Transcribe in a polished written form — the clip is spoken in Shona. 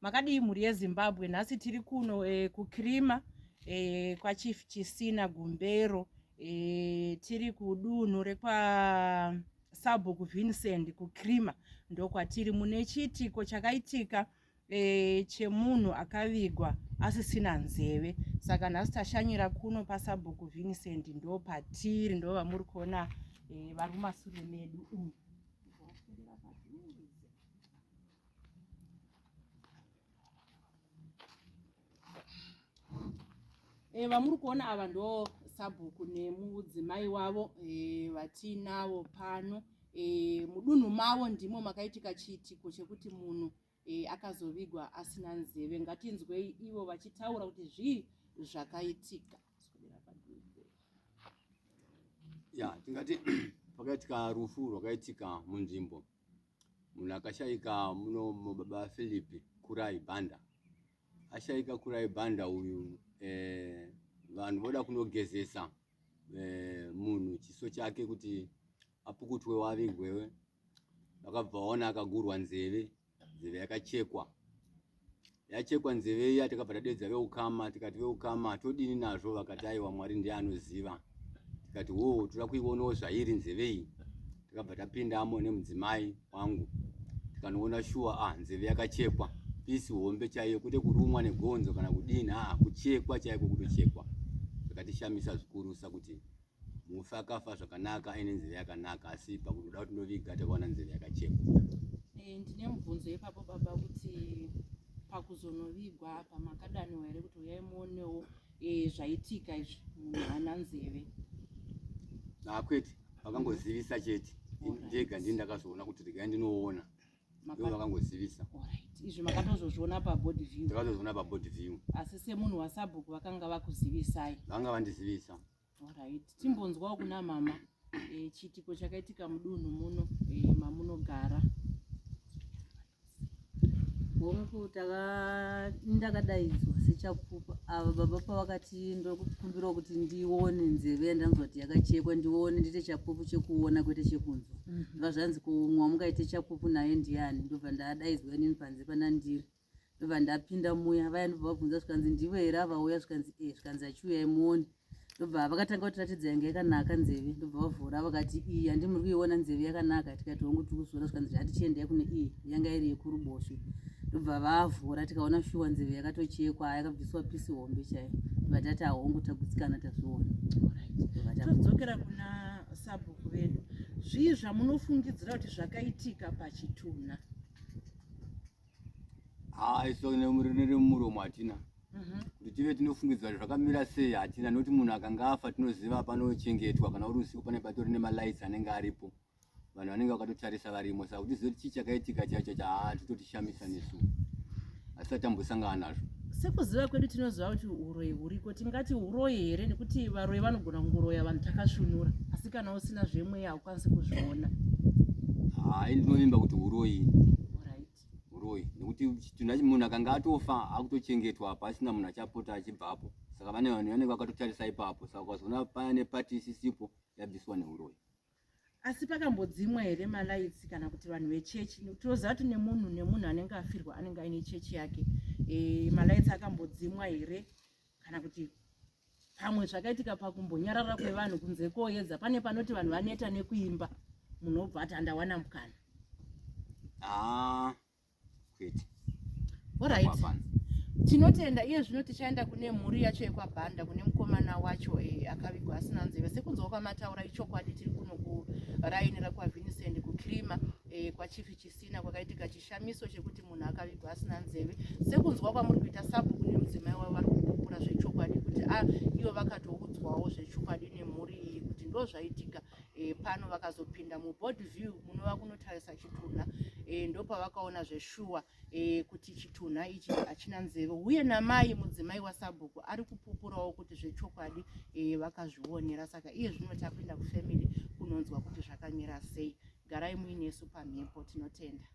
Makadii mhuri yeZimbabwe? Nhasi tiri kuno kuKrima kwaChief Chisina Gumbero, tiri kudunhu rekwa Sabhuku Vincent kuKrima, ndokwatiri. Mune chiitiko chakaitika chemunhu akavigwa asisina nzeve. Saka nhasi tashanyira kuno paSabhuku Vincent, ndo patiri, ndo vamuri kuona vari mumasure medu umu. Vamuri kuona ava ndo Sabhuku nemudzimai wavo vatinavo pano. Mudunhu mavo ndimo makaitika chiitiko chekuti munhu akazovigwa asina nzeve. Ngatinzwei ivo vachitaura kuti zvii zvakaitika. Tingati pakaitika rufu rwakaitika munzvimbo. Munhu akashayika muno mubaba Philip Kurai Banda. Ashayika Kurai Banda uyu vanhu voda kunogezesa munhu chiso chake kuti apukutwe wavigwewe. Vakabva vaona akagurwa nzeve yakachekwa. Yachekwa nzeve iya, takabva tadedza veukama, tikati veukama todini nazvo? Vakati aiwa, Mwari ndiye anoziva. Tikati toda kuionawo zvairi nzeve iyi. Takabva tapindamo nemudzimai wangu tikanoona shuwa nzeve yakachekwa, pisi hombe chaiyo, kwete kurumwa negonzo kana kudini, kuchekwa chaiko, kutochekwa. Zvakatishamisa zvikurusa kuti mufi akafa zvakanaka aine nzeve yakanaka, asi pakutoda kuti noviga takaona nzeve yakachekwa. Ndine mubvunzo ipapo baba, kuti pakuzonovigwa apa makadaniwa here kuti uyai muonewo zvaitika izvi, munhu haana nzeve? Kwete, vakangozivisa chete. Ndega ndini ndakazoona kuti regai ndinoona. Ivo vakangozivisa. Izvi makatozozviona paboard view? Ndakatozviona paboard view. Asi semunhu waSabhuku vakanga vakuzivisai? Vanga vandizivisa. Timbonzwawo kuna mama chiitiko chakaitika mudunhu muno mamunogara. Bongo ndakadaidzwa sechapupa ava baba pavakati ndokukumbira kuti ndione nzeve yandanzwa kuti yakachekwa, ndione ndite chapupu chekuona kwete chekunzwa. Ndobva zvanzi kumwa mukaite chapupu naye ndiani, ndobva ndadaidzwa inini panze panandiri. Ndobva ndapinda muya, vaya ndobva vabvunza zvikanzi ndivo here avauya, zvikanzi zvikanzi achiuya muone. Ndobva vakatanga kutiratidza yanga yakanaka nzeve, ndobva vavhura vakati iyi handimuri kuiona nzeve yakanaka. Tikati hongu tiri kuzoona, zvikanzi hatichiendai kune iyi yanga iri yekuruboshwe. Ndobva vavhura tikaona shuwa nzeve yakatochekwa, yakabviswa pisi hombe chaiyo. Ndobva tati hongu tagutsikana tazviona. Todzokera kuna Sabhuku vedu, zvii zvamunofungidzira kuti zvakaitika pachitunha? Iso nemuromo hatina. Kuti tive tinofungidzira kuti zvakamira sei hatina, nokuti munhu akanga afa tinoziva panochengetwa, kana uri usiku pane patori nemalaitsi anenge aripo, vanhu vanenge vakatotarisa varimo. Saka kuti zive kuti chii chakaitika chaicho chatotishamisa nesu, asi tambosangana nazvo. Sekuziva kwedu tinoziva kuti uroyi huriko, tingati uroyi here, nekuti varoyi vanogona kunguroya vanhu takasvinura, asi kana usina zvemweya haukwanisi kuzviona. Ndinovimba kuti uroyi. Nekuti chitunha munhu akanga atofa akutochengetwa pasina munhu achapota achibvapo. Saka vane vanhu vanenge vakatotarisa ipapo, saka ukazoona pane pati isisipo yabviswa neuroyi. Asi pakambodzimwa here malaitsi kana kuti vanhu vechechi? Tinoziva kuti nemunhu anenge afirwa anenge aine chechi yake, malaitsi akambodzimwa here, kana kuti pamwe zvakaitika pakumbonyarara kwevanhu kunze koedza, pane panoti vanhu vaneta nekuimba, munhu obva ati handawana mukana? Kwete. Tinotenda. Iye zvino tichaenda kune mhuri yacho yekwaBhanda, kune mukomana wacho akavigwa asina nzeve. Sekunzwa kwamataura ichokwadi, tiri kuno kuraini rakwaVincent kuKrima kwaChief Chisina kwakaitika chishamiso chekuti munhu akavigwa asina nzeve. Sekunzwa kwamuri kuita Sabhuku nemudzimai wavo vari kupupura zvechokwadi kuti ivo vakatoudzwawo zvechokwadi nemhuri iyi kuti ndo zvaitika. Pano vakazopinda muboard view munova kunotarisa chitunha, ndopavakaona zveshuwa kuti chitunha ichi hachina nzeve, uye namai mudzimai waSabhuku ari kupupurawo kuti zvechokwadi vakazvionera. Saka iye zvino tapinda kufamily kunonzwa kuti zvakamira sei. Garai muinesu pamhepo, tinotenda.